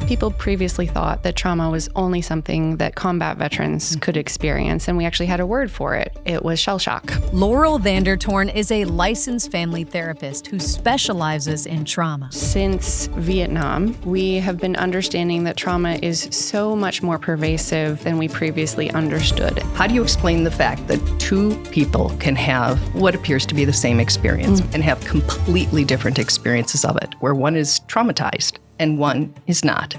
People previously thought that trauma was only something that combat veterans could experience, and we actually had a word for it. It was shell shock. Laurel Vandertorn is a licensed family therapist who specializes in trauma. Since Vietnam, we have been understanding that trauma is so much more pervasive than we previously understood. How do you explain the fact that two people can have what appears to be the same experience and have completely different experiences of it, where one is traumatized and one is not?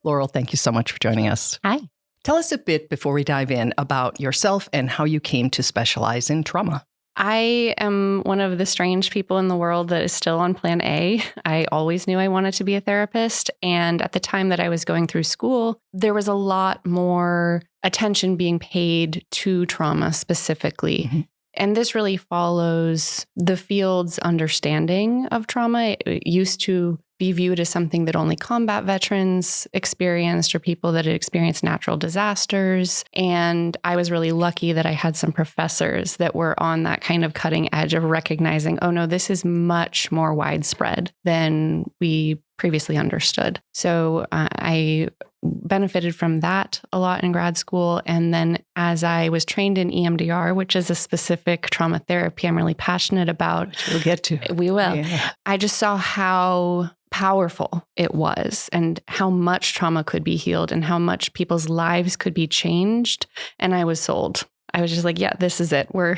Laurel, thank you so much for joining us. Hi. Tell us a bit before we dive in about yourself and how you came to specialize in trauma. I am one of the strange people in the world that is still on plan A. I always knew I wanted to be a therapist. And at the time that I was going through school, there was a lot more attention being paid to trauma specifically. Mm-hmm. And this really follows the field's understanding of trauma. It used to be viewed as something that only combat veterans experienced or people that had experienced natural disasters. And I was really lucky that I had some professors that were on that kind of cutting edge of recognizing, oh no, this is much more widespread than we previously understood. So I benefited from that a lot in grad school. And then as I was trained in EMDR, which is a specific trauma therapy I'm really passionate about. Which we'll get to. We will. Yeah. I just saw how powerful it was and how much trauma could be healed and how much people's lives could be changed. And I was sold. I was just like, yeah, this is it. We're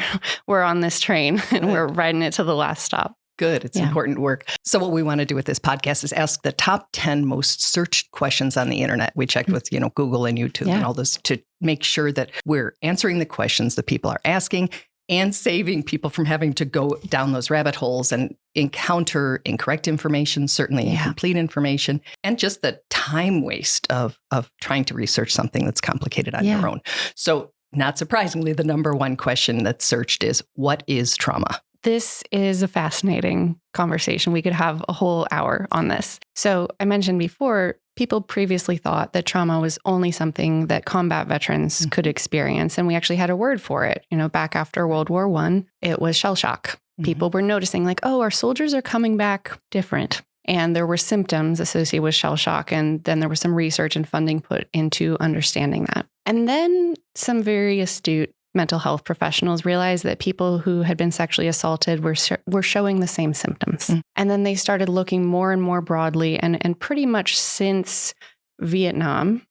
on this train and we're riding it to the last stop. Good. It's important work. So what we want to do with this podcast is ask the top 10 most searched questions on the internet. We checked with, Google and YouTube and all this to make sure that we're answering the questions that people are asking and saving people from having to go down those rabbit holes and encounter incorrect information, certainly incomplete information, and just the time waste of trying to research something that's complicated on your own. So not surprisingly, the number one question that's searched is, what is trauma? This is a fascinating conversation. We could have a whole hour on this. So I mentioned before, people previously thought that trauma was only something that combat veterans could experience. And we actually had a word for it. Back after World War I, it was shell shock. People were noticing like, oh, our soldiers are coming back different. And there were symptoms associated with shell shock. And then there was some research and funding put into understanding that. And then some very astute mental health professionals realized that people who had been sexually assaulted were showing the same symptoms. And then they started looking more and more broadly. And pretty much since Vietnam,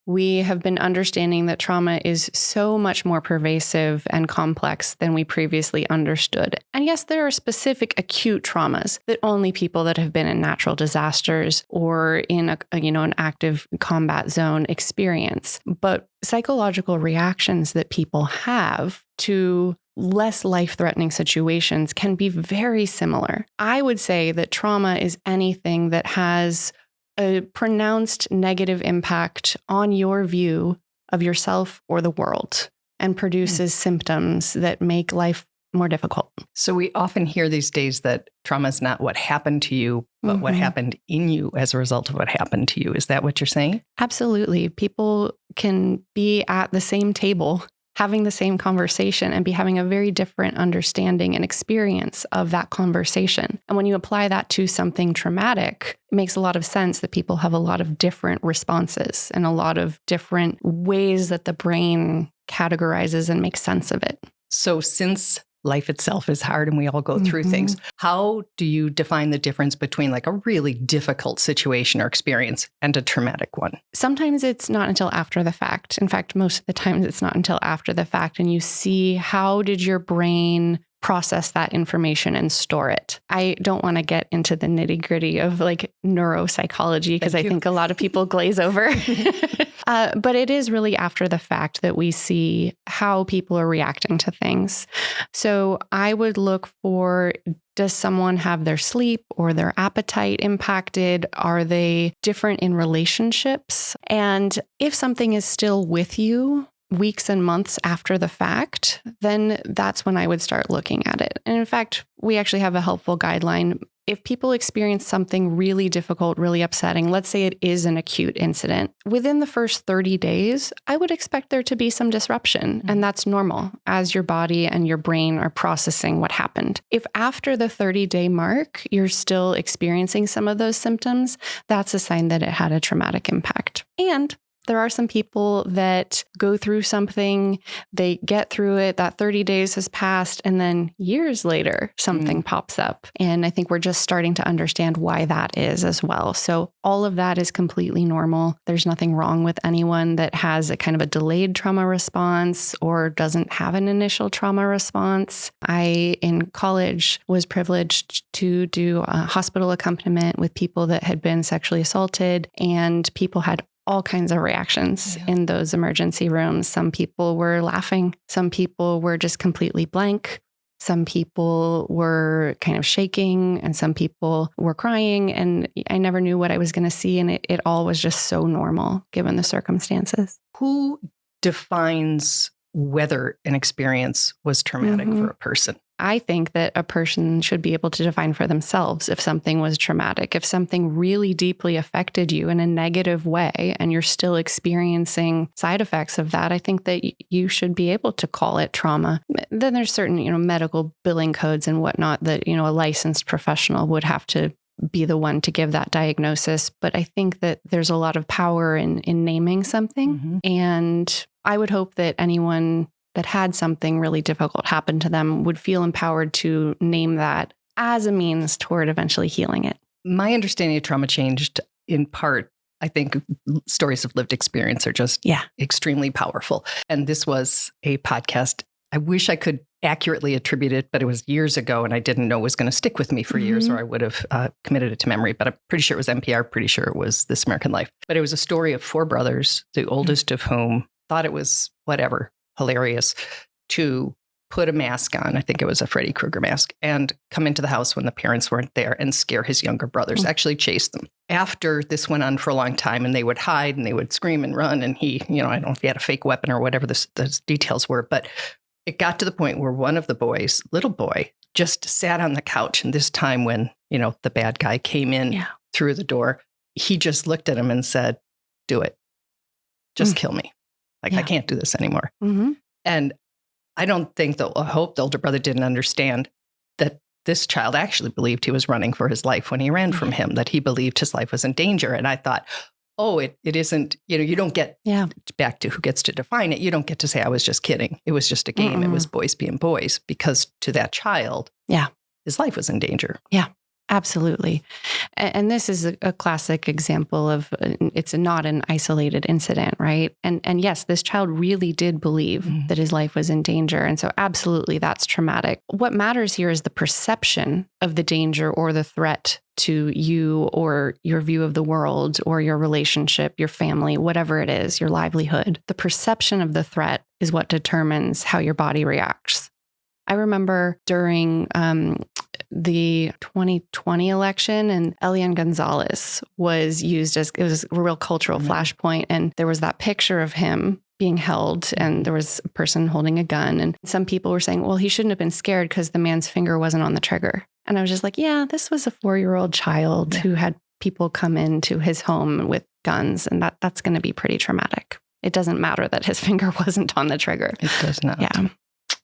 we have been understanding that trauma is so much more pervasive and complex than we previously understood. And yes, there are specific acute traumas that only people that have been in natural disasters or in an active combat zone experience. But psychological reactions that people have to less life-threatening situations can be very similar. I would say that trauma is anything that has a pronounced negative impact on your view of yourself or the world and produces symptoms that make life more difficult. So we often hear these days that trauma is not what happened to you, but what happened in you as a result of what happened to you. Is that what you're saying? Absolutely. People can be at the same table having the same conversation and be having a very different understanding and experience of that conversation. And when you apply that to something traumatic, it makes a lot of sense that people have a lot of different responses and a lot of different ways that the brain categorizes and makes sense of it. So since life itself is hard and we all go through things, how do you define the difference between like a really difficult situation or experience and a traumatic one? Sometimes it's not until after the fact. In fact, most of the times it's not until after the fact, and you see how did your brain process that information and store it. I don't want to get into the nitty-gritty of like neuropsychology because I think a lot of people glaze over. But it is really after the fact that we see how people are reacting to things. So I would look for, does someone have their sleep or their appetite impacted? Are they different in relationships? And if something is still with you weeks and months after the fact, then that's when I would start looking at it. And in fact, we actually have a helpful guideline if people experience something really difficult, really upsetting, let's say it is an acute incident, within the first 30 days, I would expect there to be some disruption. And that's normal as your body and your brain are processing what happened. If after the 30-day mark, you're still experiencing some of those symptoms, that's a sign that it had a traumatic impact. And there are some people that go through something, they get through it, that 30 days has passed, and then years later, something pops up. And I think we're just starting to understand why that is as well. So all of that is completely normal. There's nothing wrong with anyone that has a kind of a delayed trauma response or doesn't have an initial trauma response. I, in college, was privileged to do a hospital accompaniment with people that had been sexually assaulted, and people had all kinds of reactions in those emergency rooms. Some people were laughing. Some people were just completely blank. Some people were kind of shaking, and some people were crying. And I never knew what I was going to see. And it all was just so normal given the circumstances. Who defines whether an experience was traumatic for a person? I think that a person should be able to define for themselves if something was traumatic, if something really deeply affected you in a negative way and you're still experiencing side effects of that. I think that you should be able to call it trauma. Then there's certain, medical billing codes and whatnot that, a licensed professional would have to be the one to give that diagnosis. But I think that there's a lot of power in naming something. And I would hope that anyone that had something really difficult happen to them would feel empowered to name that as a means toward eventually healing it. My understanding of trauma changed in part. I think stories of lived experience are just extremely powerful. And this was a podcast. I wish I could accurately attribute it, but it was years ago and I didn't know it was going to stick with me for years, or I would have committed it to memory. But I'm pretty sure it was NPR, pretty sure it was This American Life. But it was a story of 4 brothers, the oldest of whom thought it was hilarious to put a mask on. I think it was a Freddy Krueger mask, and come into the house when the parents weren't there and scare his younger brothers, actually chase them. After this went on for a long time, and they would hide and they would scream and run. And he, I don't know if he had a fake weapon or whatever the details were, but it got to the point where one of the boys, little boy, just sat on the couch. And this time when, the bad guy came in through the door, he just looked at him and said, "Do it. Just kill me. I can't do this anymore." And I hope the older brother didn't understand that this child actually believed he was running for his life when he ran from him, that he believed his life was in danger. And I thought, it isn't, you don't get back to who gets to define it. You don't get to say, I was just kidding. It was just a game. It was boys being boys, because to that child, his life was in danger. Yeah. Absolutely. And this is a classic example of it's not an isolated incident, right? And yes, this child really did believe that his life was in danger. And so absolutely, that's traumatic. What matters here is the perception of the danger or the threat to you, or your view of the world, or your relationship, your family, whatever it is, your livelihood. The perception of the threat is what determines how your body reacts. I remember during the 2020 election, and Elian Gonzalez was used as, it was a real cultural flashpoint. And there was that picture of him being held, and there was a person holding a gun. And some people were saying, well, he shouldn't have been scared because the man's finger wasn't on the trigger. And I was just like, this was a 4-year-old child who had people come into his home with guns. And that's going to be pretty traumatic. It doesn't matter that his finger wasn't on the trigger. It does not. Yeah.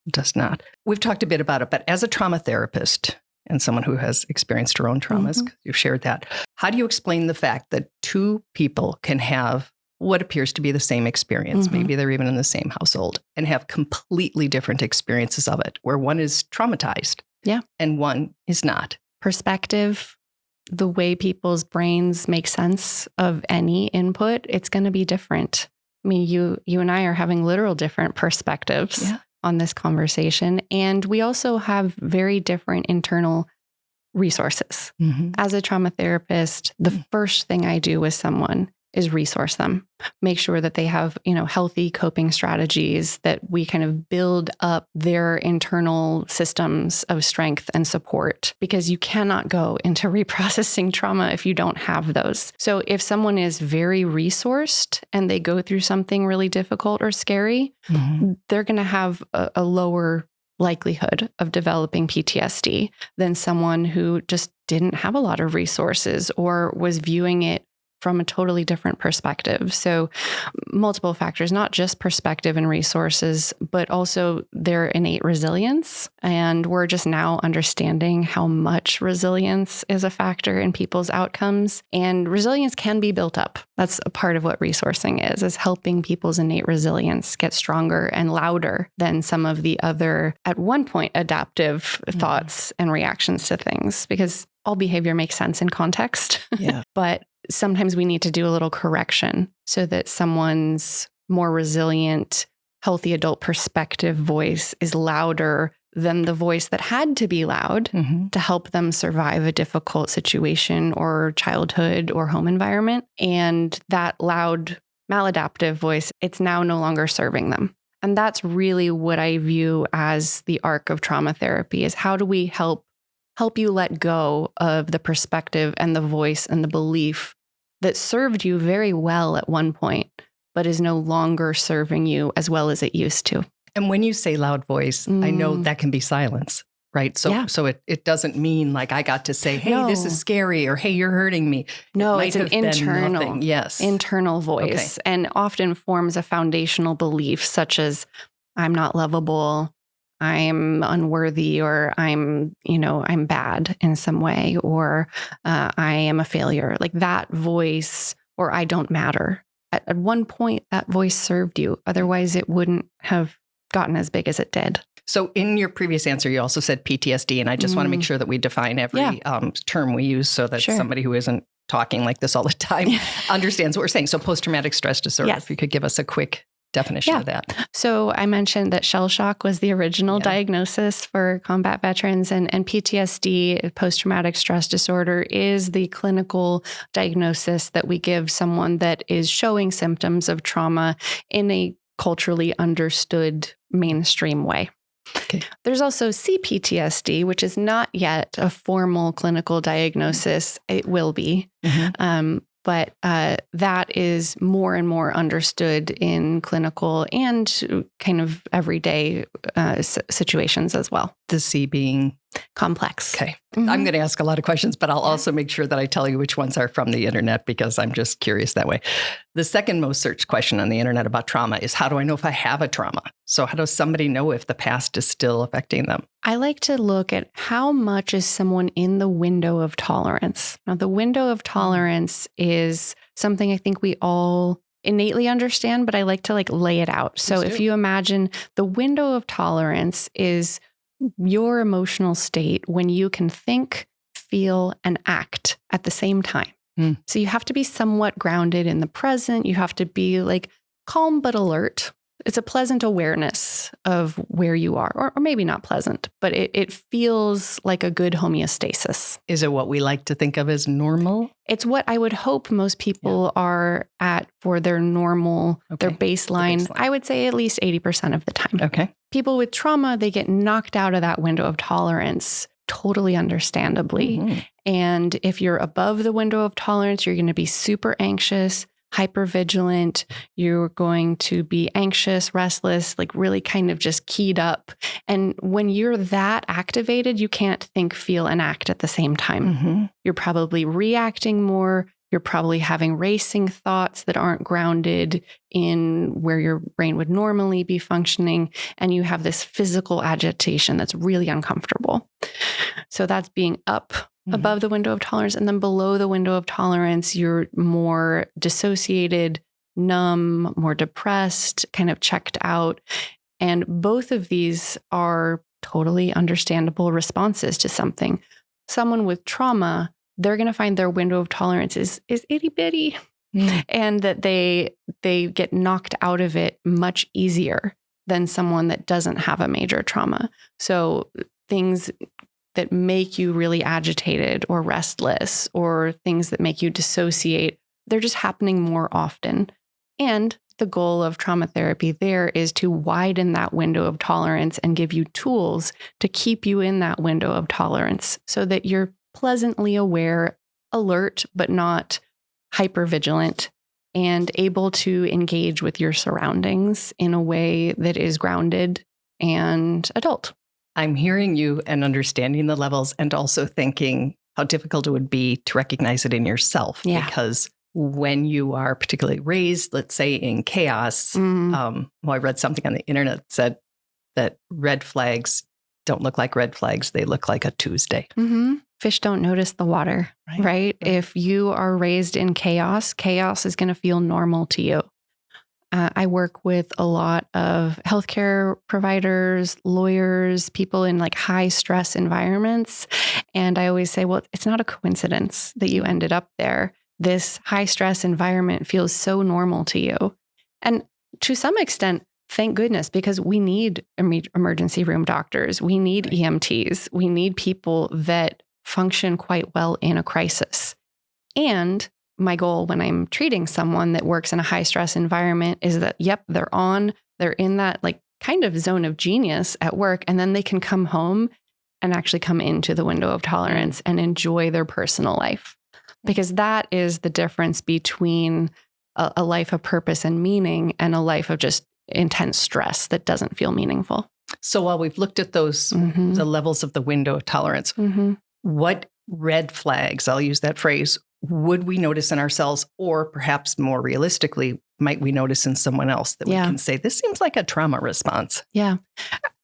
It does not. We've talked a bit about it, but as a trauma therapist and someone who has experienced her own traumas, you've shared that. How do you explain the fact that 2 people can have what appears to be the same experience? Maybe they're even in the same household, and have completely different experiences of it, where one is traumatized and one is not. Perspective, the way people's brains make sense of any input, it's going to be different. I mean, you and I are having literal different perspectives on this conversation. And we also have very different internal resources. As a trauma therapist, the first thing I do with someone is resource them, make sure that they have, healthy coping strategies, that we kind of build up their internal systems of strength and support, because you cannot go into reprocessing trauma if you don't have those. So if someone is very resourced and they go through something really difficult or scary, they're going to have a lower likelihood of developing PTSD than someone who just didn't have a lot of resources or was viewing it from a totally different perspective. So multiple factors, not just perspective and resources, but also their innate resilience. And we're just now understanding how much resilience is a factor in people's outcomes. And resilience can be built up. That's a part of what resourcing is helping people's innate resilience get stronger and louder than some of the other, at one point, adaptive thoughts and reactions to things, because all behavior makes sense in context. Yeah. But sometimes we need to do a little correction so that someone's more resilient, healthy adult perspective voice is louder than the voice that had to be loud to help them survive a difficult situation or childhood or home environment. And that loud, maladaptive voice, it's now no longer serving them. And that's really what I view as the arc of trauma therapy, is how do we help you let go of the perspective and the voice and the belief that served you very well at one point, but is no longer serving you as well as it used to. And when you say loud voice, I know that can be silence, right? So it doesn't mean like I got to say, hey, this is scary, or hey, you're hurting me. No, it's an internal voice, and often forms a foundational belief such as I'm not lovable, I'm unworthy, or I'm bad in some way, or I am a failure. Like that voice, or I don't matter. At one point, that voice served you. Otherwise, it wouldn't have gotten as big as it did. So in your previous answer, you also said PTSD, and I just want to make sure that we define every term we use so that somebody who isn't talking like this all the time understands what we're saying. So post-traumatic stress disorder, if you could give us a quick definition of that. So I mentioned that shell shock was the original diagnosis for combat veterans, and PTSD, post-traumatic stress disorder, is the clinical diagnosis that we give someone that is showing symptoms of trauma in a culturally understood mainstream way. Okay. There's also CPTSD, which is not yet a formal clinical diagnosis. It will be. But that is more and more understood in clinical and kind of everyday situations as well. The C being complex. Okay. I'm going to ask a lot of questions, but I'll also make sure that I tell you which ones are from the internet, because I'm just curious that way. The second most searched question on the internet about trauma is, how do I know if I have a trauma? So how does somebody know if the past is still affecting them? I like to look at how much is someone in the window of tolerance. Now, the window of tolerance is something I think we all innately understand, but I like to lay it out. So if you imagine the window of tolerance is your emotional state when you can think, feel, and act at the same time. So you have to be somewhat grounded in the present. You have to be calm but alert. It's a pleasant awareness of where you are, or maybe not pleasant, but it feels like a good homeostasis. Is it what we like to think of as normal? It's what I would hope most people are at for their normal, their baseline. I would say at least 80% of the time. Okay. People with trauma, they get knocked out of that window of tolerance, totally understandably. And if you're above the window of tolerance, you're going to be super anxious, hypervigilant. You're going to be anxious, restless, really kind of just keyed up. And when you're that activated, you can't think, feel, and act at the same time. You're probably reacting more. You're probably having racing thoughts that aren't grounded in where your brain would normally be functioning. And you have this physical agitation that's really uncomfortable. So that's being up above the window of tolerance. And then below the window of tolerance, you're more dissociated, numb, more depressed, kind of checked out. And both of these are totally understandable responses to something. Someone with trauma, they're going to find their window of tolerance is itty bitty, and that they get knocked out of it much easier than someone that doesn't have a major trauma. So things that make you really agitated or restless, or things that make you dissociate, they're just happening more often. And the goal of trauma therapy there is to widen that window of tolerance and give you tools to keep you in that window of tolerance so that you're pleasantly aware, alert, but not hypervigilant, and able to engage with your surroundings in a way that is grounded and adult. I'm hearing you and understanding the levels and also thinking how difficult it would be to recognize it in yourself. Yeah. Because when you are particularly raised, let's say in chaos, I read something on the internet that said that red flags don't look like red flags. They look like a Tuesday. Mm-hmm. Fish don't notice the water, right? If you are raised in chaos, chaos is going to feel normal to you. I work with a lot of healthcare providers, lawyers, people in like high stress environments. And I always say, well, it's not a coincidence that you ended up there. This high stress environment feels so normal to you. And to some extent, thank goodness, because we need emergency room doctors. We need EMTs. We need people that function quite well in a crisis. And my goal when I'm treating someone that works in a high stress environment is that, yep, they're in that like kind of zone of genius at work. And then they can come home and actually come into the window of tolerance and enjoy their personal life. Because that is the difference between a life of purpose and meaning and a life of just intense stress that doesn't feel meaningful. So while we've looked at those, the levels of the window of tolerance, what red flags, I'll use that phrase, would we notice in ourselves, or perhaps more realistically, might we notice in someone else that we can say, this seems like a trauma response? Yeah.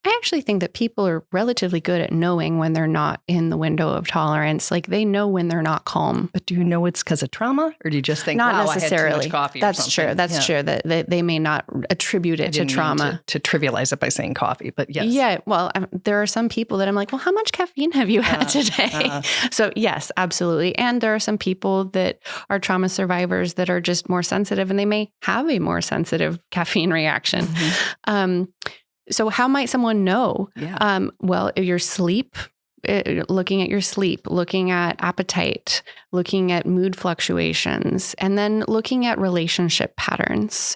I actually think that people are relatively good at knowing when they're not in the window of tolerance. Like they know when they're not calm. But do you know it's because of trauma? Or do you just think, not wow, necessarily. I had too much coffee That's or something? true. That's true. That they may not attribute it to trauma. To trivialize it by saying coffee, but yes. Yeah. Well, there are some people that I'm like, well, how much caffeine have you had today? So yes, absolutely. And there are some people that are trauma survivors that are just more sensitive and they may have a more sensitive caffeine reaction. So how might someone know? Well, your sleep, looking at your sleep, looking at appetite, looking at mood fluctuations, and then looking at relationship patterns.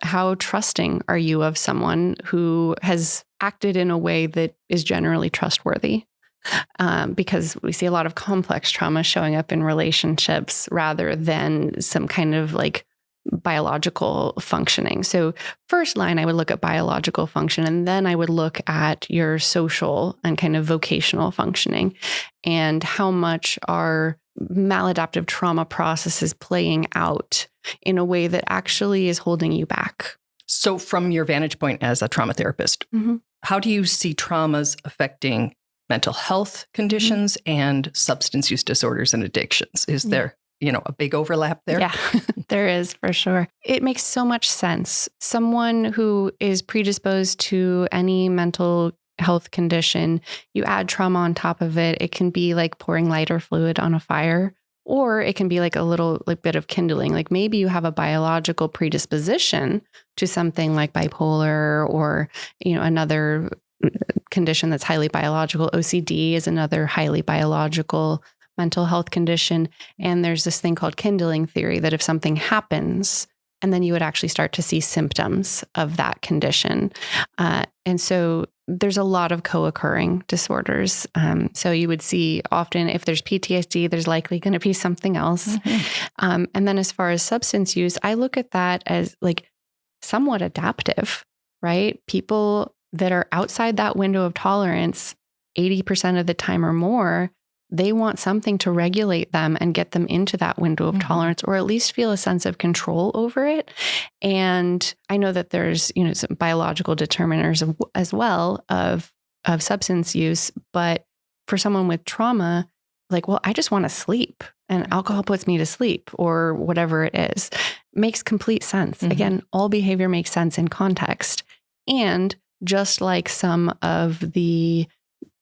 How trusting are you of someone who has acted in a way that is generally trustworthy? Because we see a lot of complex trauma showing up in relationships rather than some kind of like biological functioning. So first line, I would look at biological function, and then I would look at your social and kind of vocational functioning and how much are maladaptive trauma processes playing out in a way that actually is holding you back. So from your vantage point as a trauma therapist, how do you see traumas affecting mental health conditions and substance use disorders and addictions? Is there a big overlap there? Yeah, there is for sure. It makes so much sense. Someone who is predisposed to any mental health condition, you add trauma on top of it. It can be like pouring lighter fluid on a fire, or it can be like a little bit of kindling. Like maybe you have a biological predisposition to something like bipolar or, another condition that's highly biological. OCD is another highly biological mental health condition. And there's this thing called kindling theory that if something happens, and then you would actually start to see symptoms of that condition. And so there's a lot of co-occurring disorders. So you would see often if there's PTSD, there's likely going to be something else. And then as far as substance use, I look at that as like somewhat adaptive, right? People that are outside that window of tolerance, 80% of the time or more, they want something to regulate them and get them into that window of tolerance, or at least feel a sense of control over it. And I know that there's, some biological determinants as well of substance use. But for someone with trauma, like, well, I just want to sleep and alcohol puts me to sleep or whatever it is, makes complete sense. Again, all behavior makes sense in context. And just like some of the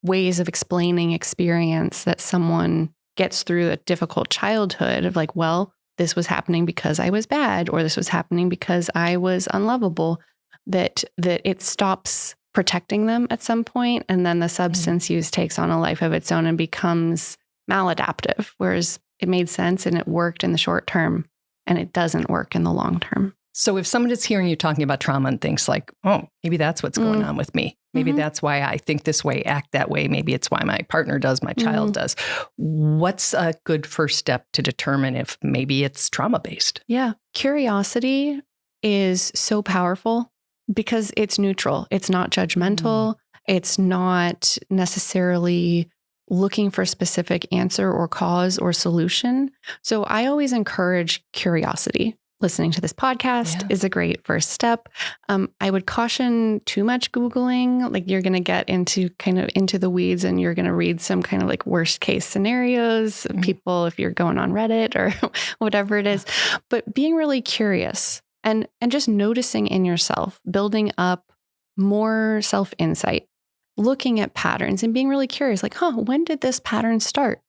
ways of explaining experience that someone gets through a difficult childhood of like, well, this was happening because I was bad, or this was happening because I was unlovable, that it stops protecting them at some point, and then the substance use takes on a life of its own and becomes maladaptive, whereas it made sense and it worked in the short term and it doesn't work in the long term. So if someone is hearing you talking about trauma and thinks like, oh, maybe that's what's going on with me. Maybe that's why I think this way, act that way. Maybe it's why my partner does, my child does. What's a good first step to determine if maybe it's trauma-based? Yeah. Curiosity is so powerful because it's neutral. It's not judgmental. It's not necessarily looking for a specific answer or cause or solution. So I always encourage curiosity. Listening to this podcast is a great first step. I would caution too much Googling. Like, you're going to get into the weeds, and you're going to read some kind of like worst case scenarios, people, if you're going on Reddit or whatever it is. But being really curious and just noticing in yourself, building up more self-insight, looking at patterns and being really curious, like, when did this pattern start?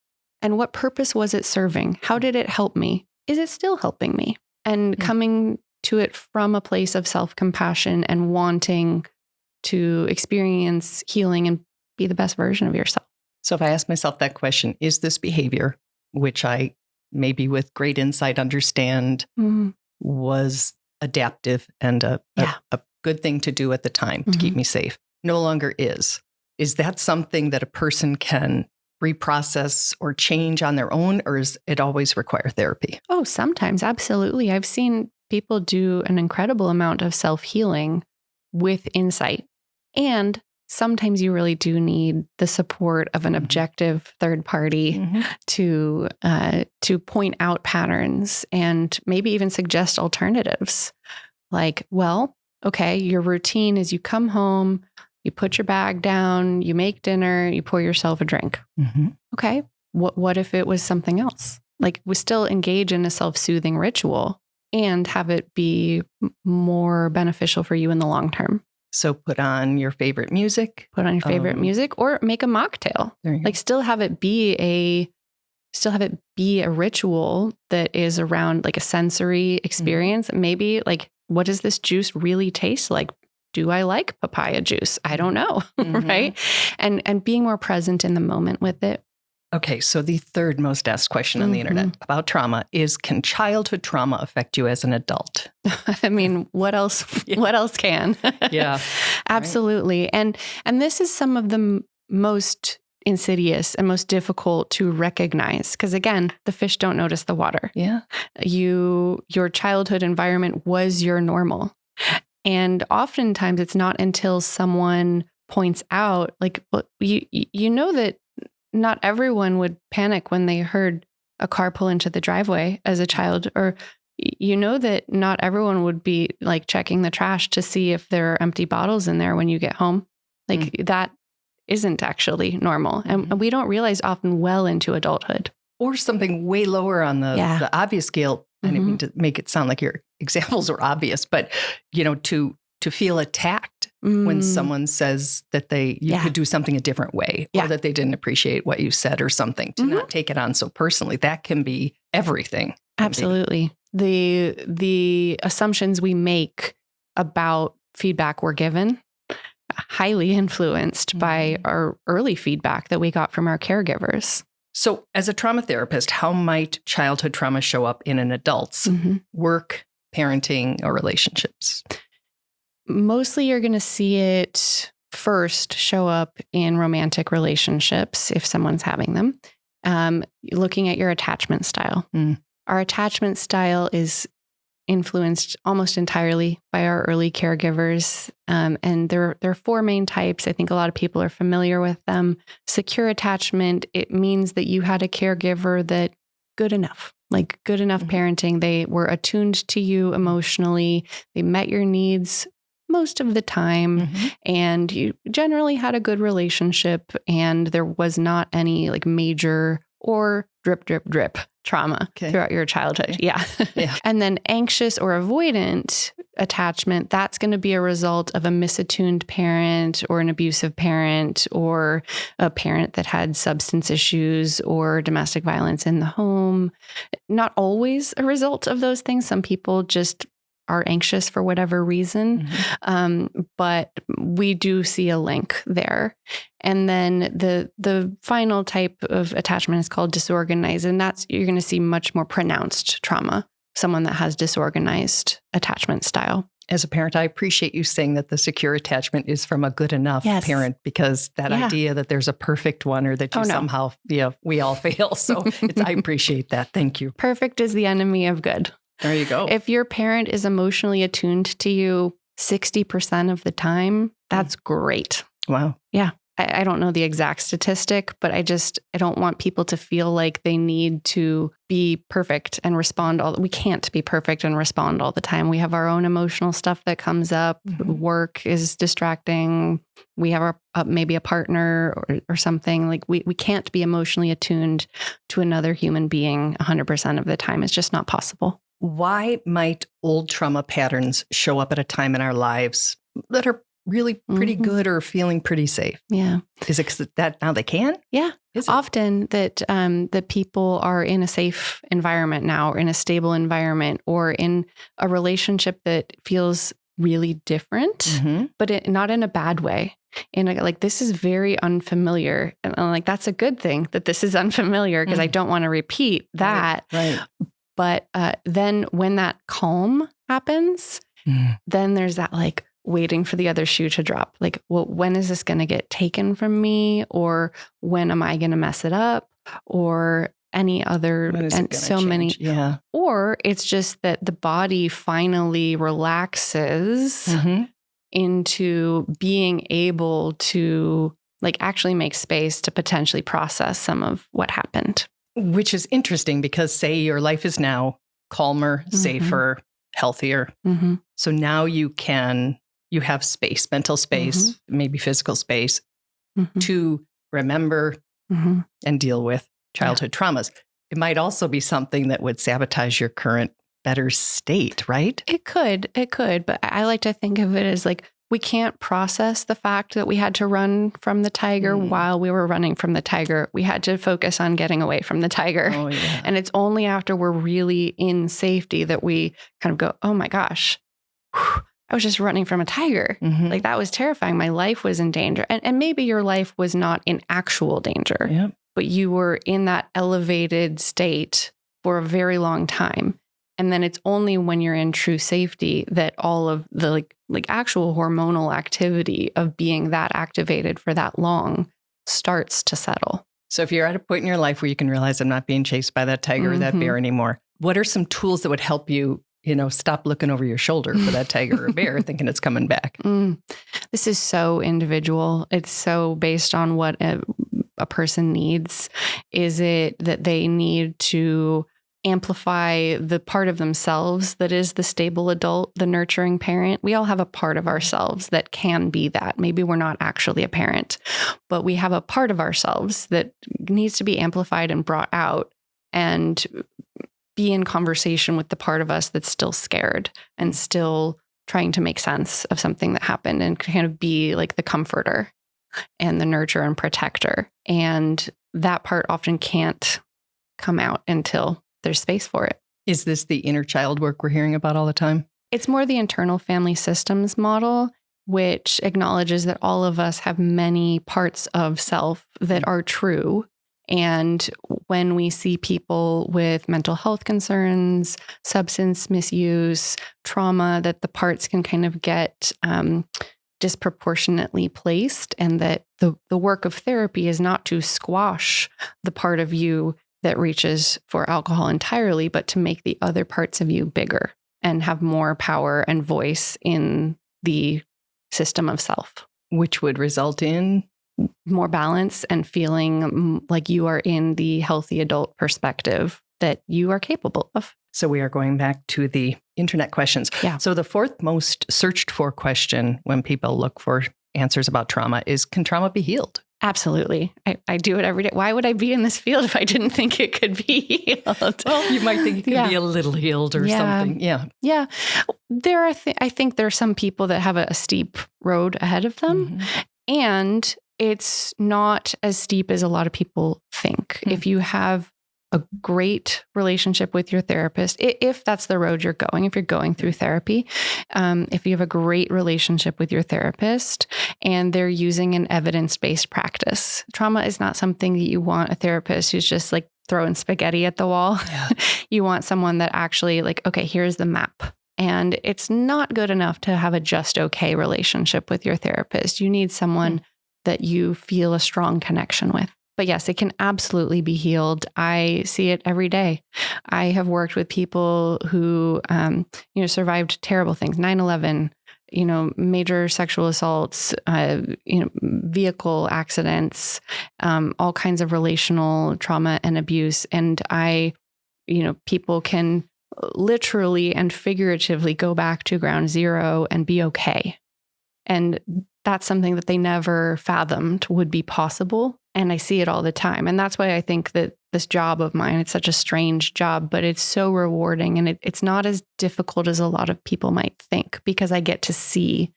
And what purpose was it serving? How did it help me? Is it still helping me? And coming to it from a place of self-compassion and wanting to experience healing and be the best version of yourself. So if I ask myself that question, is this behavior, which I maybe with great insight understand was adaptive and a good thing to do at the time to keep me safe, no longer is that something that a person can reprocess or change on their own, or is it always require therapy? Oh, sometimes. Absolutely. I've seen people do an incredible amount of self-healing with insight. And sometimes you really do need the support of an objective third party to point out patterns and maybe even suggest alternatives. Like, well, okay, your routine is you come home, you put your bag down, you make dinner, you pour yourself a drink. Okay, what if it was something else? Like, we still engage in a self-soothing ritual and have it be more beneficial for you in the long term. So put on your favorite music. Or make a mocktail. Like, still have it be a ritual that is around like a sensory experience. Maybe like, what does this juice really taste like? Do I like papaya juice? I don't know. Right. And being more present in the moment with it. Okay. So the third most asked question on the internet about trauma is, can childhood trauma affect you as an adult? I mean, what else can? Absolutely. And this is some of the most insidious and most difficult to recognize. Because again, the fish don't notice the water. Your childhood environment was your normal. And oftentimes it's not until someone points out, like, well, you know that not everyone would panic when they heard a car pull into the driveway as a child, or you know that not everyone would be like checking the trash to see if there are empty bottles in there when you get home. Like that isn't actually normal. And we don't realize often well into adulthood. Or something way lower on the obvious scale. I didn't mean to make it sound like your examples are obvious, but to feel attacked when someone says that you could do something a different way, or that they didn't appreciate what you said or something, to not take it on so personally. That can be everything. Absolutely. The assumptions we make about feedback we're given, highly influenced by our early feedback that we got from our caregivers. So as a trauma therapist, how might childhood trauma show up in an adult's work, parenting, or relationships? Mostly you're going to see it first show up in romantic relationships if someone's having them. Looking at your attachment style. Our attachment style is influenced almost entirely by our early caregivers. And there are four main types. I think a lot of people are familiar with them. Secure attachment, it means that you had a caregiver that good enough parenting. They were attuned to you emotionally. They met your needs most of the time. And you generally had a good relationship, and there was not any like major or drip, drip, drip trauma throughout your childhood. And then anxious or avoidant attachment, that's going to be a result of a misattuned parent or an abusive parent or a parent that had substance issues or domestic violence in the home. Not always a result of those things. Some people just are anxious for whatever reason. But we do see a link there. And then the final type of attachment is called disorganized. And that's, you're going to see much more pronounced trauma, someone that has disorganized attachment style. As a parent, I appreciate you saying that the secure attachment is from a good enough parent, because that idea that there's a perfect one, or that you somehow, we all fail. So I appreciate that. Thank you. Perfect is the enemy of good. There you go. If your parent is emotionally attuned to you 60% of the time, that's great. Wow. Yeah. I don't know the exact statistic, but I don't want people to feel like they need to be perfect and respond we can't be perfect and respond all the time. We have our own emotional stuff that comes up. Mm-hmm. Work is distracting. We have maybe a partner or something. Like we can't be emotionally attuned to another human being 100% of the time. It's just not possible. Why might old trauma patterns show up at a time in our lives that are really pretty good or feeling pretty safe? Yeah. Is it that now they can? Yeah. Is it? Often that people are in a safe environment now, or in a stable environment, or in a relationship that feels really different, but not in a bad way. Like, this is very unfamiliar. And I'm like, that's a good thing that this is unfamiliar, because I don't want to repeat that. Right. But then when that calm happens, then there's that like waiting for the other shoe to drop. Like, well, when is this going to get taken from me? Or when am I going to mess it up? Or any other, and so change? Many. Yeah. Or it's just that the body finally relaxes into being able to like actually make space to potentially process some of what happened. Which is interesting, because say your life is now calmer, safer, healthier. So now you have space, mental space, maybe physical space to remember and deal with childhood traumas. It might also be something that would sabotage your current better state, right? It could, but I like to think of it as like, we can't process the fact that we had to run from the tiger while we were running from the tiger. We had to focus on getting away from the tiger. Oh, yeah. And it's only after we're really in safety that we kind of go, oh my gosh, I was just running from a tiger. Like, that was terrifying. My life was in danger. And maybe your life was not in actual danger, but you were in that elevated state for a very long time. And then it's only when you're in true safety that all of the like actual hormonal activity of being that activated for that long starts to settle. So if you're at a point in your life where you can realize, I'm not being chased by that tiger or that bear anymore, what are some tools that would help you, stop looking over your shoulder for that tiger or bear thinking it's coming back? This is so individual. It's so based on what a person needs. Is it that they need to amplify the part of themselves that is the stable adult, the nurturing parent? We all have a part of ourselves that can be that. Maybe we're not actually a parent, but we have a part of ourselves that needs to be amplified and brought out, and be in conversation with the part of us that's still scared and still trying to make sense of something that happened, and kind of be like the comforter and the nurturer and protector. And that part often can't come out until there's space for it. Is this the inner child work we're hearing about all the time? It's more the internal family systems model, which acknowledges that all of us have many parts of self that are true. And when we see people with mental health concerns, substance misuse, trauma, that the parts can kind of get disproportionately placed, and that the work of therapy is not to squash the part of you that reaches for alcohol entirely, but to make the other parts of you bigger and have more power and voice in the system of self. Which would result in more balance and feeling like you are in the healthy adult perspective that you are capable of. So we are going back to the internet questions. Yeah. So the fourth most searched for question when people look for answers about trauma is, can trauma be healed? Absolutely. I do it every day. Why would I be in this field if I didn't think it could be healed? Well, you might think it could be a little healed or something. Yeah. Yeah. I think there are some people that have a steep road ahead of them. And it's not as steep as a lot of people think. If you have a great relationship with your therapist, if that's the road you're going, if you're going through therapy, if you have a great relationship with your therapist and they're using an evidence-based practice, trauma is not something that you want a therapist who's just like throwing spaghetti at the wall. Yeah. You want someone that actually like, okay, here's the map. And it's not good enough to have a just okay relationship with your therapist. You need someone that you feel a strong connection with. But yes, it can absolutely be healed. I see it every day. I have worked with people who, survived terrible things. 9/11 major sexual assaults, vehicle accidents, all kinds of relational trauma and abuse. And people can literally and figuratively go back to ground zero and be okay. And that's something that they never fathomed would be possible. And I see it all the time. And that's why I think that this job of mine, it's such a strange job, but it's so rewarding. And it's not as difficult as a lot of people might think, because I get to see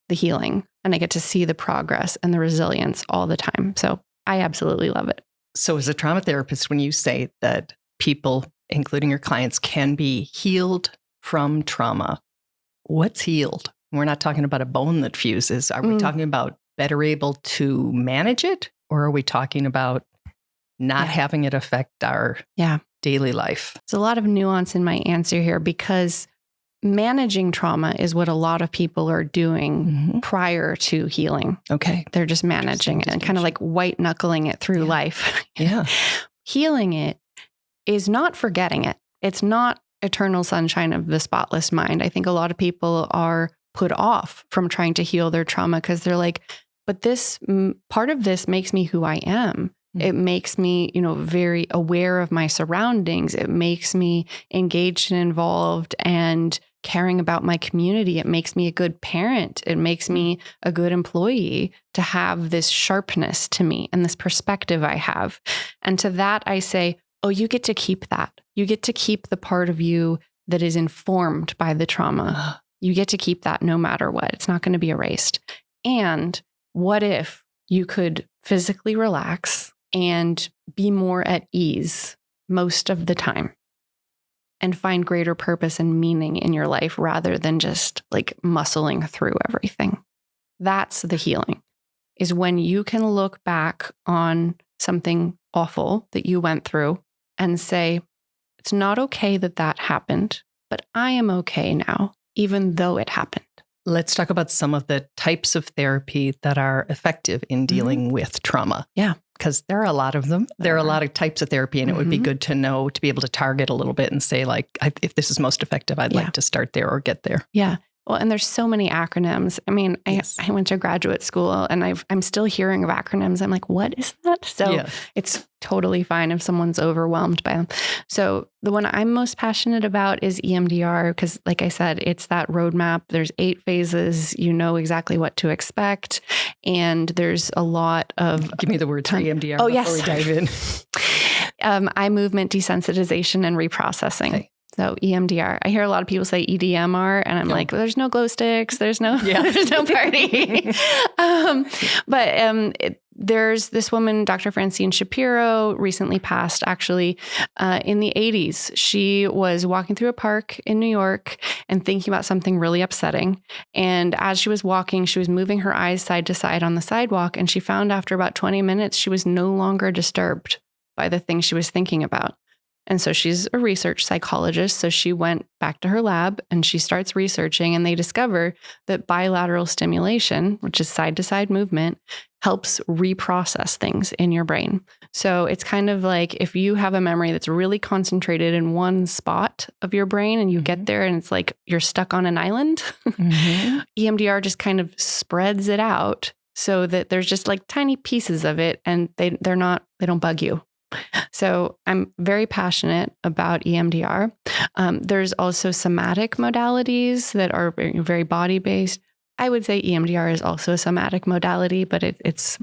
the healing and I get to see the progress and the resilience all the time. So I absolutely love it. So as a trauma therapist, when you say that people, including your clients, can be healed from trauma, what's healed? We're not talking about a bone that fuses. Are we talking about better able to manage it? Or are we talking about not having it affect our daily life? There's a lot of nuance in my answer here, because managing trauma is what a lot of people are doing prior to healing. Okay. They're just managing it and kind of like white knuckling it through life. Yeah. Healing it is not forgetting it. It's not eternal sunshine of the spotless mind. I think a lot of people are put off from trying to heal their trauma because they're like, but this part of this makes me who I am. It makes me, very aware of my surroundings. It makes me engaged and involved and caring about my community. It makes me a good parent. It makes me a good employee to have this sharpness to me and this perspective I have. And to that, I say, oh, you get to keep that. You get to keep the part of you that is informed by the trauma. You get to keep that no matter what. It's not going to be erased. And what if you could physically relax and be more at ease most of the time and find greater purpose and meaning in your life rather than just like muscling through everything? That's the healing, is when you can look back on something awful that you went through and say, it's not okay that that happened, but I am okay now, even though it happened. Let's talk about some of the types of therapy that are effective in dealing with trauma. Yeah. Because there are a lot of them. There are a lot of types of therapy, and it would be good to know, to be able to target a little bit and say, like, if this is most effective, I'd like to start there or get there. Yeah. Well, and there's so many acronyms. I mean, I went to graduate school and I'm still hearing of acronyms. I'm like, what is that? So it's totally fine if someone's overwhelmed by them. So the one I'm most passionate about is EMDR, because like I said, it's that roadmap. There's 8 phases. You know exactly what to expect. And there's a lot of... Give me the word EMDR before we dive in. Eye movement desensitization and reprocessing. Okay. So EMDR. I hear a lot of people say EDMR, and I'm like, well, there's no glow sticks. There's no, there's no party. There's this woman, Dr. Francine Shapiro, recently passed actually in the 80s. She was walking through a park in New York and thinking about something really upsetting. And as she was walking, she was moving her eyes side to side on the sidewalk. And she found after about 20 minutes, she was no longer disturbed by the thing she was thinking about. And so she's a research psychologist. So she went back to her lab and she starts researching, and they discover that bilateral stimulation, which is side-to-side movement, helps reprocess things in your brain. So it's kind of like if you have a memory that's really concentrated in one spot of your brain and you get there and it's like you're stuck on an island, EMDR just kind of spreads it out so that there's just like tiny pieces of it and they don't bug you. So I'm very passionate about EMDR. There's also somatic modalities that are very body-based. I would say EMDR is also a somatic modality, but it's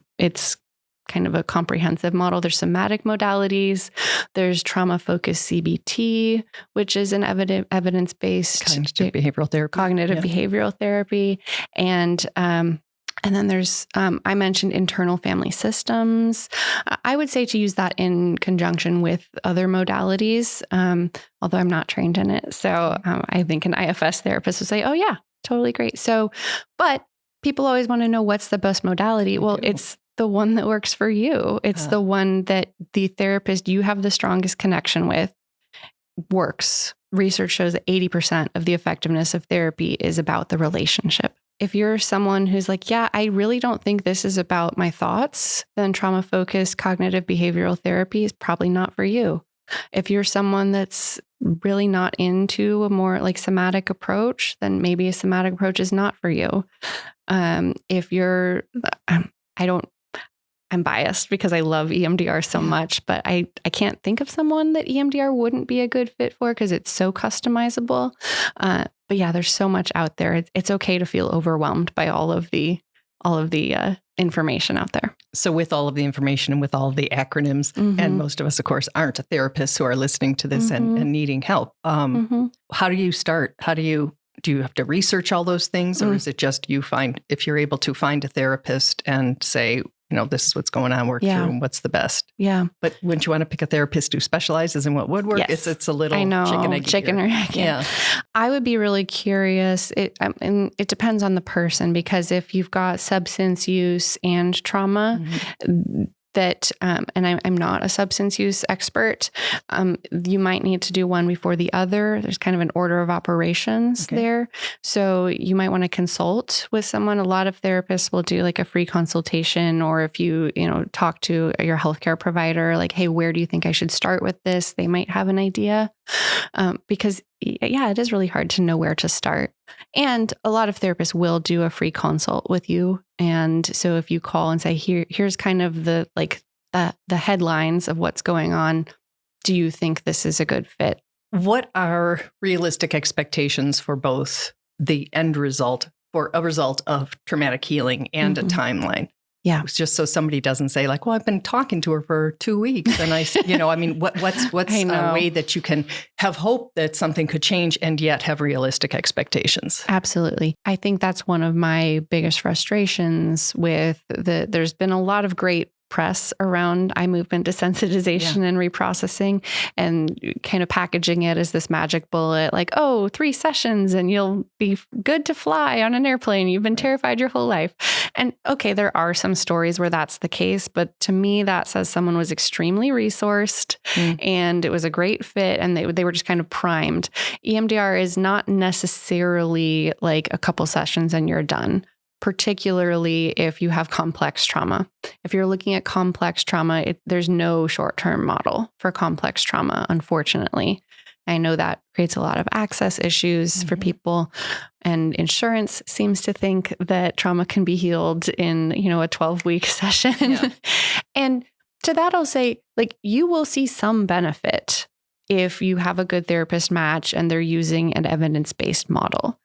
kind of a comprehensive model. There's somatic modalities. There's trauma-focused CBT, which is an evidence-based cognitive behavioral therapy. And then there's, I mentioned internal family systems. I would say to use that in conjunction with other modalities, although I'm not trained in it. So I think an IFS therapist would say, oh yeah, totally great. So, but people always want to know what's the best modality. Well, it's the one that works for you. It's the one that the therapist you have the strongest connection with works. Research shows that 80% of the effectiveness of therapy is about the relationship. If you're someone who's like, yeah, I really don't think this is about my thoughts, then trauma-focused cognitive behavioral therapy is probably not for you. If you're someone that's really not into a more like somatic approach, then maybe a somatic approach is not for you. If you're, I'm biased because I love EMDR so much, but I can't think of someone that EMDR wouldn't be a good fit for because it's so customizable. But yeah, there's so much out there. It's okay to feel overwhelmed by all of the information out there. So with all of the information and with all of the acronyms, and most of us, of course, aren't therapists who are listening to this and needing help. How do you start? Do you have to research all those things, or is it just if you're able to find a therapist and say, this is what's going on, work through, and what's the best? Yeah. But wouldn't you want to pick a therapist who specializes in what would work? Yes. It's a little chicken or egg. Yeah. I would be really curious. And it depends on the person, because if you've got substance use and trauma, that, and I'm not a substance use expert, you might need to do one before the other. There's kind of an order of operations there. So you might want to consult with someone. A lot of therapists will do like a free consultation, or if you talk to your healthcare provider, like, hey, where do you think I should start with this? They might have an idea. Because it is really hard to know where to start. And a lot of therapists will do a free consult with you. And so if you call and say, here's kind of the headlines of what's going on, do you think this is a good fit? What are realistic expectations for both the end result, for a result of traumatic healing, and a timeline? Yeah. It's just so somebody doesn't say like, well, I've been talking to her for 2 weeks. And what's a way that you can have hope that something could change and yet have realistic expectations? Absolutely. I think that's one of my biggest frustrations with there's been a lot of great press around eye movement desensitization and reprocessing, and kind of packaging it as this magic bullet, like, 3 sessions and you'll be good to fly on an airplane. You've been terrified your whole life. And okay, there are some stories where that's the case, but to me, that says someone was extremely resourced and it was a great fit, and they were just kind of primed. EMDR is not necessarily like a couple sessions and you're done, particularly if you have complex trauma. If you're looking at complex trauma, there's no short-term model for complex trauma, unfortunately. I know that creates a lot of access issues for people, and insurance seems to think that trauma can be healed in, a 12-week session. Yeah. And to that, I'll say, like, you will see some benefit if you have a good therapist match and they're using an evidence-based model.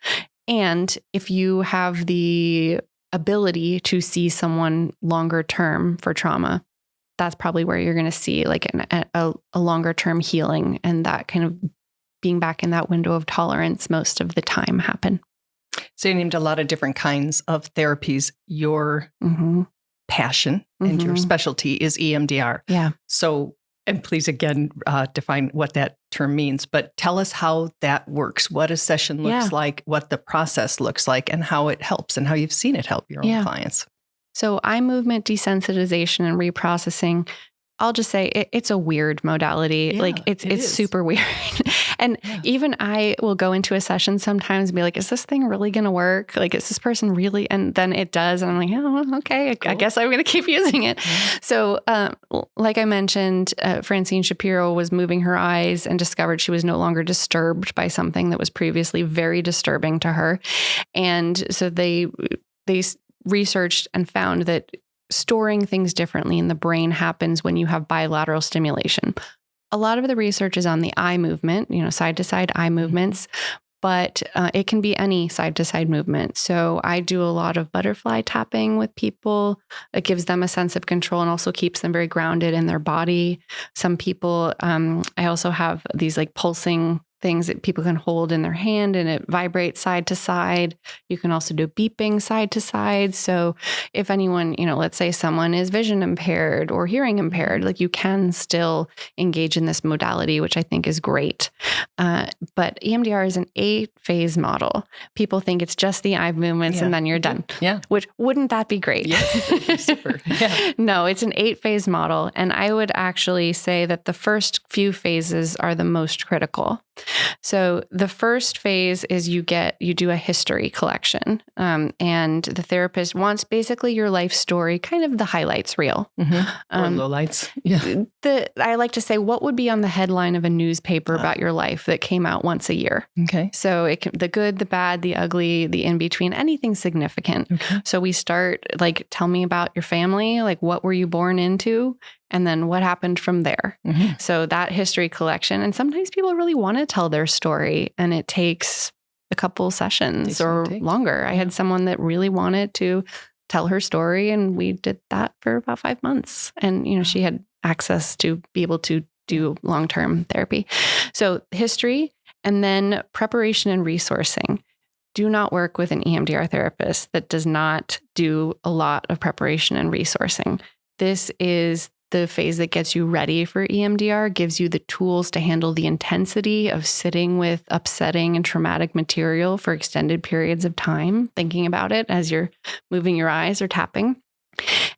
And if you have the ability to see someone longer term for trauma, that's probably where you're going to see like a longer term healing, and that kind of being back in that window of tolerance most of the time happen. So you named a lot of different kinds of therapies. Your passion and your specialty is EMDR. Yeah. So, and please again, define what that term means, but tell us how that works, what a session looks like, what the process looks like, and how it helps, and how you've seen it help your own clients. So eye movement desensitization and reprocessing, I'll just say it's a weird modality. Yeah, like it's super weird. And even I will go into a session sometimes and be like, is this thing really going to work? Like, is this person really? And then it does. And I'm like, oh, okay, cool. I guess I'm going to keep using it. Mm-hmm. So like I mentioned, Francine Shapiro was moving her eyes and discovered she was no longer disturbed by something that was previously very disturbing to her. And so they researched and found that storing things differently in the brain happens when you have bilateral stimulation. A lot of the research is on the eye movement, side-to-side eye movements, but it can be any side-to-side movement. So I do a lot of butterfly tapping with people. It gives them a sense of control and also keeps them very grounded in their body. Some people, I also have these like pulsing things that people can hold in their hand and it vibrates side to side. You can also do beeping side to side. So if anyone, let's say someone is vision impaired or hearing impaired, like you can still engage in this modality, which I think is great. But EMDR is an 8-phase model. People think it's just the eye movements and then you're done. Yeah. Which wouldn't that be great? Yeah. Super. Yeah. No, it's an 8-phase model. And I would actually say that the first few phases are the most critical. So the first phase is you do a history collection. And the therapist wants basically your life story, kind of the highlights reel. Or lowlights. Yeah. I like to say, what would be on the headline of a newspaper about your life that came out once a year? Okay. So the good, the bad, the ugly, the in between, anything significant. Okay. So we start like, tell me about your family. Like, what were you born into? And then what happened from there? Mm-hmm. So that history collection. And sometimes people really want to tell their story, and it takes a couple sessions or longer. I had someone that really wanted to tell her story, and we did that for about 5 months. And, she had access to be able to do long-term therapy. So history, and then preparation and resourcing. Do not work with an EMDR therapist that does not do a lot of preparation and resourcing. This is the phase that gets you ready for EMDR, gives you the tools to handle the intensity of sitting with upsetting and traumatic material for extended periods of time, thinking about it as you're moving your eyes or tapping.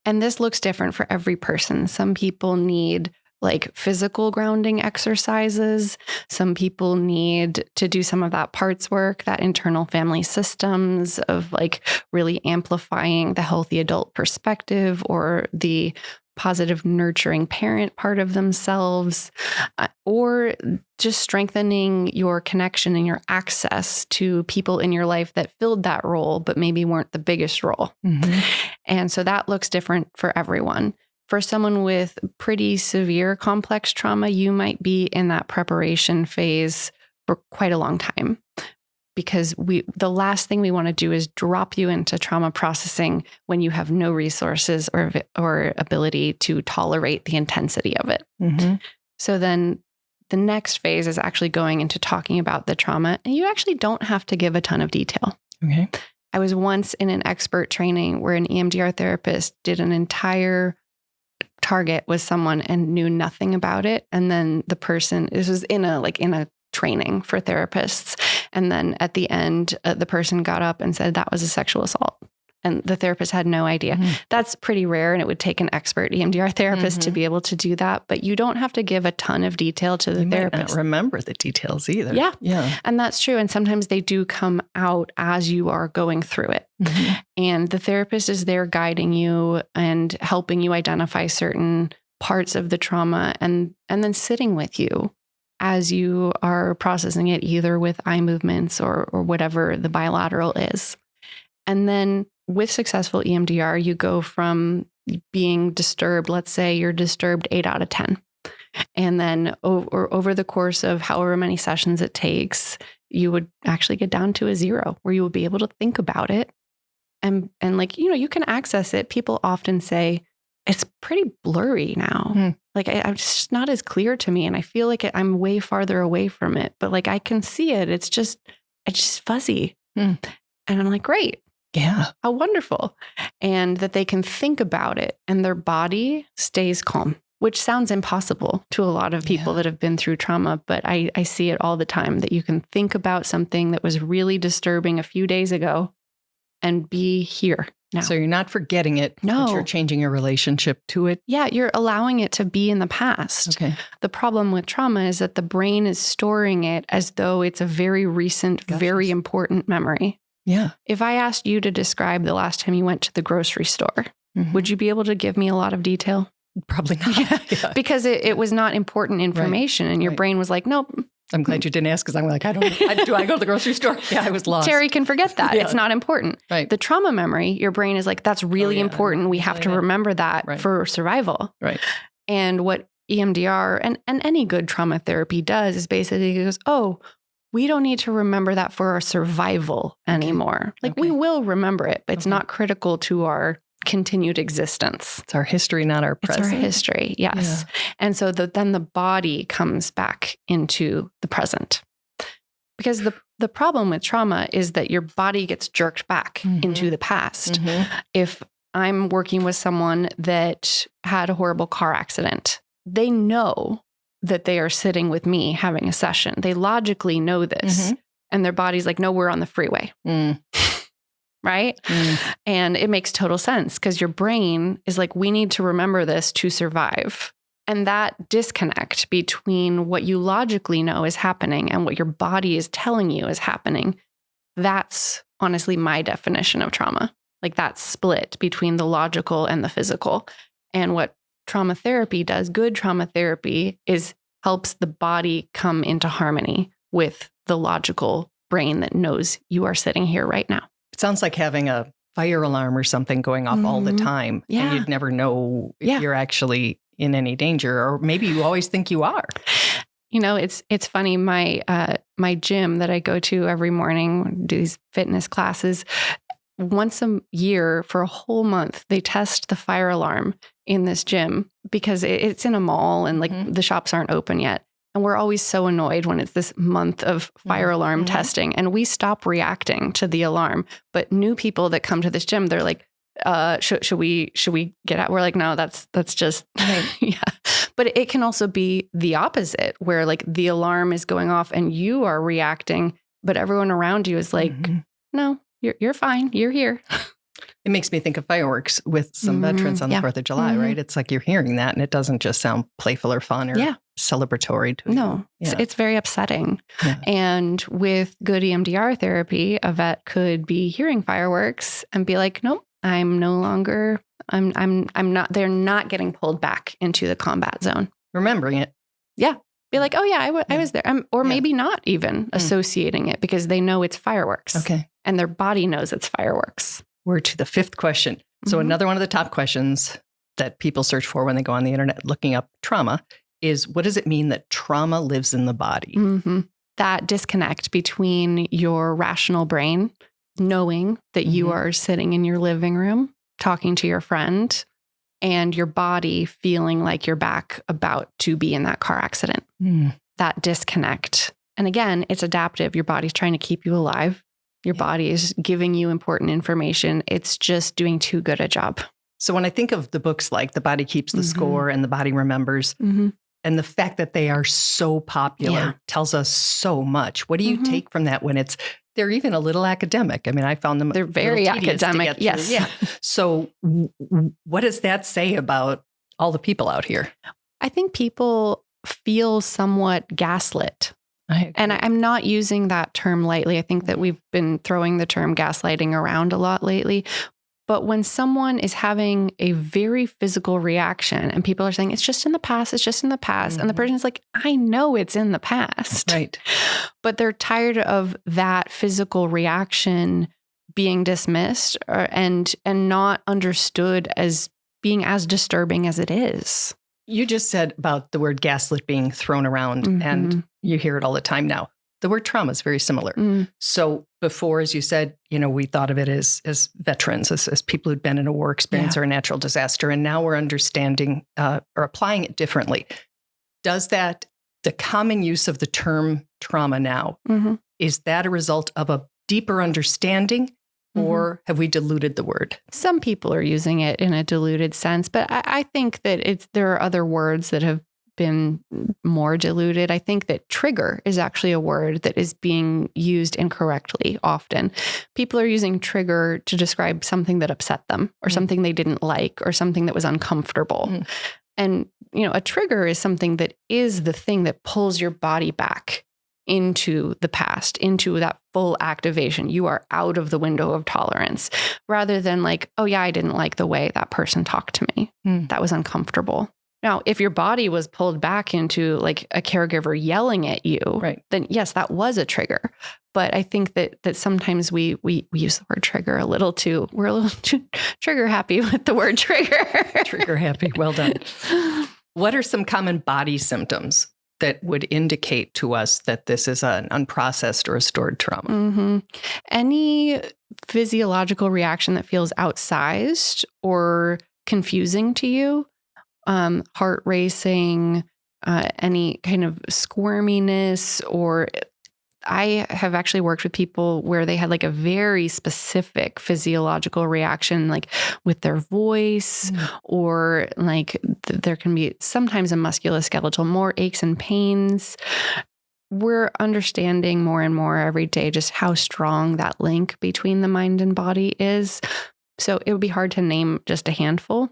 And this looks different for every person. Some people need like physical grounding exercises. Some people need to do some of that parts work, that internal family systems of like really amplifying the healthy adult perspective or the positive nurturing parent part of themselves, or just strengthening your connection and your access to people in your life that filled that role, but maybe weren't the biggest role. Mm-hmm. And so that looks different for everyone. For someone with pretty severe complex trauma, you might be in that preparation phase for quite a long time. Because the last thing we want to do is drop you into trauma processing when you have no resources or ability to tolerate the intensity of it. Mm-hmm. So then the next phase is actually going into talking about the trauma, and you actually don't have to give a ton of detail. Okay. I was once in an expert training where an EMDR therapist did an entire target with someone and knew nothing about it. And then the person, this was in a training for therapists. And then at the end, the person got up and said that was a sexual assault. And the therapist had no idea. Mm-hmm. That's pretty rare. And it would take an expert EMDR therapist to be able to do that. But you don't have to give a ton of detail to the therapist. Might not remember the details either. Yeah. Yeah. And that's true. And sometimes they do come out as you are going through it. Mm-hmm. And the therapist is there guiding you and helping you identify certain parts of the trauma and then sitting with you as you are processing it, either with eye movements or whatever the bilateral is. And then with successful EMDR, you go from being disturbed, let's say you're disturbed 8 out of 10. And then over the course of however many sessions it takes, you would actually get down to a 0 where you would be able to think about it. And like, you can access it. People often say, it's pretty blurry now. Like it's just not as clear to me. And I feel like I'm way farther away from it, but like I can see it. It's just fuzzy. And I'm like, great. Yeah. How wonderful. And that they can think about it and their body stays calm, which sounds impossible to a lot of people that have been through trauma. But I see it all the time, that you can think about something that was really disturbing a few days ago and be here now. So you're not forgetting it, no. But you're changing your relationship to it. Yeah, you're allowing it to be in the past. Okay. The problem with trauma is that the brain is storing it as though it's a very recent, very important memory. Yeah. If I asked you to describe the last time you went to the grocery store, would you be able to give me a lot of detail? Probably not. Yeah. Because it was not important information, and your brain was like, nope. I'm glad you didn't ask, because I'm like, do I go to the grocery store? Yeah, I was lost. Terry can forget that. It's not important. Right. The trauma memory, your brain is like, that's really important. We have to remember that for survival. Right. And what EMDR and any good trauma therapy does is basically goes, oh, we don't need to remember that for our survival anymore. Like we will remember it, but it's not critical to our continued existence. It's our history, not our present. It's our history, yes. Yeah. And so then the body comes back into the present. Because the problem with trauma is that your body gets jerked back into the past. If I'm working with someone that had a horrible car accident, they know that they are sitting with me having a session. They logically know this. And their body's like, no, we're on the freeway. Right? And it makes total sense, because your brain is like, we need to remember this to survive. And that disconnect between what you logically know is happening and what your body is telling you is happening, that's honestly my definition of trauma. Like that split between the logical and the physical. And what trauma therapy does, good trauma therapy, is helps the body come into harmony with the logical brain that knows you are sitting here right now. It sounds like having a fire alarm or something going off all the time. Yeah. And you'd never know if you're actually in any danger, or maybe you always think you are. You know, it's funny. My gym that I go to every morning, do these fitness classes, once a year for a whole month, they test the fire alarm in this gym because it's in a mall and like the shops aren't open yet. And we're always so annoyed when it's this month of fire alarm testing, and we stop reacting to the alarm. But new people that come to this gym, they're like, should we get out? We're like, no, that's just, yeah. But it can also be the opposite, where like the alarm is going off and you are reacting, but everyone around you is like, no, you're fine. You're here. It makes me think of fireworks with some veterans on the 4th of July, right? It's like you're hearing that and it doesn't just sound playful or fun or celebratory to you. It's very upsetting. Yeah. And with good EMDR therapy, a vet could be hearing fireworks and be like, nope, I'm no longer, I'm not, they're not getting pulled back into the combat zone. Remembering it. Yeah. Be like, oh yeah, I was there. Or maybe not even associating it because they know it's fireworks. Okay. And their body knows it's fireworks. We're to the 5th question. So another one of the top questions that people search for when they go on the internet looking up trauma is, what does it mean that trauma lives in the body? That disconnect between your rational brain knowing that you are sitting in your living room talking to your friend and your body feeling like you're back about to be in that car accident. That disconnect. And again, it's adaptive. Your body's trying to keep you alive. Your body is giving you important information. It's just doing too good a job. So when I think of the books like The Body Keeps the Score and The Body Remembers, and the fact that they are so popular tells us so much. What do you take from that when they're even a little academic? I mean, I found them they're very academic. Yes. Yeah. So what does that say about all the people out here? I think people feel somewhat gaslit. And I'm not using that term lightly. I think that we've been throwing the term gaslighting around a lot lately. But when someone is having a very physical reaction and people are saying, it's just in the past, it's just in the past. And the person's like, I know it's in the past. Right. But they're tired of that physical reaction being dismissed and not understood as being as disturbing as it is. You just said about the word gaslit being thrown around, and you hear it all the time now. The word trauma is very similar. So before, as you said, we thought of it as veterans, as people who'd been in a war experience or a natural disaster. And now we're understanding or applying it differently. Does that, the common use of the term trauma now, is that a result of a deeper understanding? Or have we diluted the word? Some people are using it in a diluted sense, but I think that there are other words that have been more diluted. I think that trigger is actually a word that is being used incorrectly often. People are using trigger to describe something that upset them or something they didn't like or something that was uncomfortable. And, a trigger is something that is the thing that pulls your body back into the past, into that full activation. You are out of the window of tolerance rather than like, oh yeah, I didn't like the way that person talked to me. That was uncomfortable. Now, if your body was pulled back into like a caregiver yelling at you, then yes, that was a trigger. But I think that sometimes we use the word trigger we're a little too trigger happy with the word trigger. Trigger happy. Well done. What are some common body symptoms that would indicate to us that this is an unprocessed or a stored trauma? Any physiological reaction that feels outsized or confusing to you, heart racing, any kind of squirminess, or I have actually worked with people where they had like a very specific physiological reaction, like with their voice, or like there can be sometimes a musculoskeletal, more aches and pains. We're understanding more and more every day just how strong that link between the mind and body is. So it would be hard to name just a handful.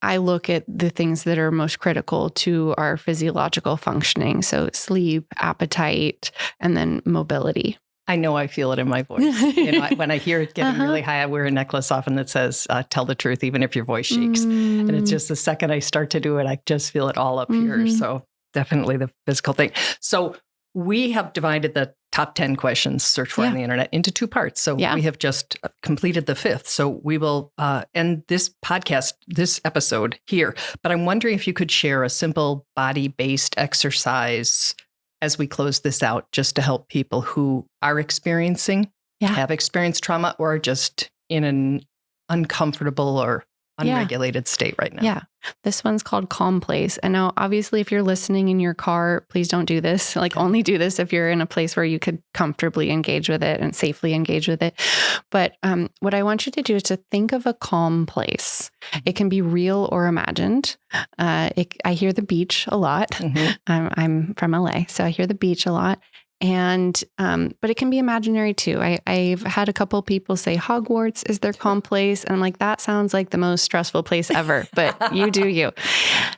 I look at the things that are most critical to our physiological functioning. So sleep, appetite, and then mobility. I know I feel it in my voice. When I hear it getting really high, I wear a necklace often that says, tell the truth, even if your voice shakes. And it's just the second I start to do it, I just feel it all up here. So definitely the physical thing. So we have divided the top 10 questions searched for on the internet into 2 parts. So we have just completed the 5th. So we will end this podcast, this episode here. But I'm wondering if you could share a simple body-based exercise as we close this out, just to help people who are experiencing, have experienced trauma, or just in an uncomfortable or unregulated state right now. Yeah. This one's called Calm Place. And now, obviously, if you're listening in your car, please don't do this. Only do this if you're in a place where you could comfortably engage with it and safely engage with it. But what I want you to do is to think of a calm place. It can be real or imagined. I hear the beach a lot. I'm from LA, so I hear the beach a lot. And, but it can be imaginary too. I've had a couple people say Hogwarts is their calm place. And I'm like, that sounds like the most stressful place ever, but you do you.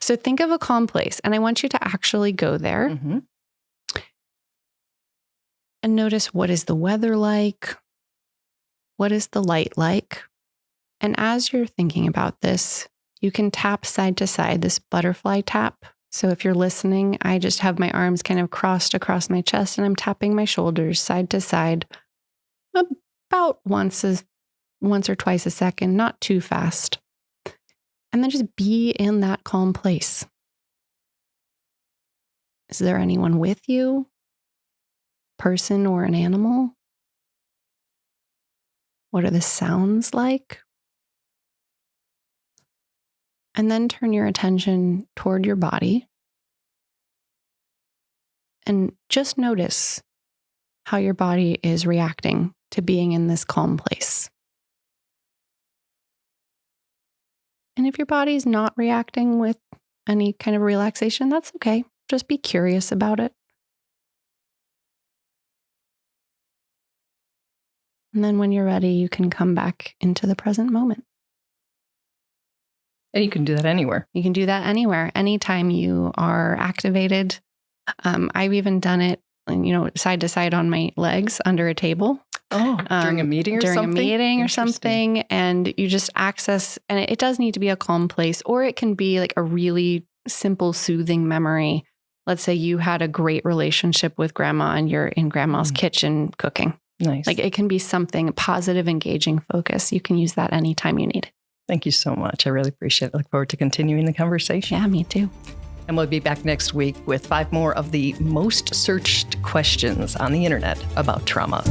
So think of a calm place. And I want you to actually go there and notice, what is the weather like? What is the light like? And as you're thinking about this, you can tap side to side, this butterfly tap. So if you're listening, I just have my arms kind of crossed across my chest and I'm tapping my shoulders side to side about once or twice a second, not too fast. And then just be in that calm place. Is there anyone with you? Person or an animal? What are the sounds like? And then turn your attention toward your body and just notice how your body is reacting to being in this calm place. And if your body's not reacting with any kind of relaxation, that's okay. Just be curious about it. And then when you're ready, you can come back into the present moment. And you can do that anywhere. You can do that anywhere, anytime you are activated. I've even done it, side to side on my legs under a table. Oh, during a meeting or something? During a meeting or something. And you just access, and it does need to be a calm place, or it can be like a really simple, soothing memory. Let's say you had a great relationship with grandma and you're in grandma's kitchen cooking. Nice. Like it can be something positive, engaging focus. You can use that anytime you need it. Thank you so much. I really appreciate it. I look forward to continuing the conversation. Yeah, me too. And we'll be back next week with 5 more of the most searched questions on the internet about trauma.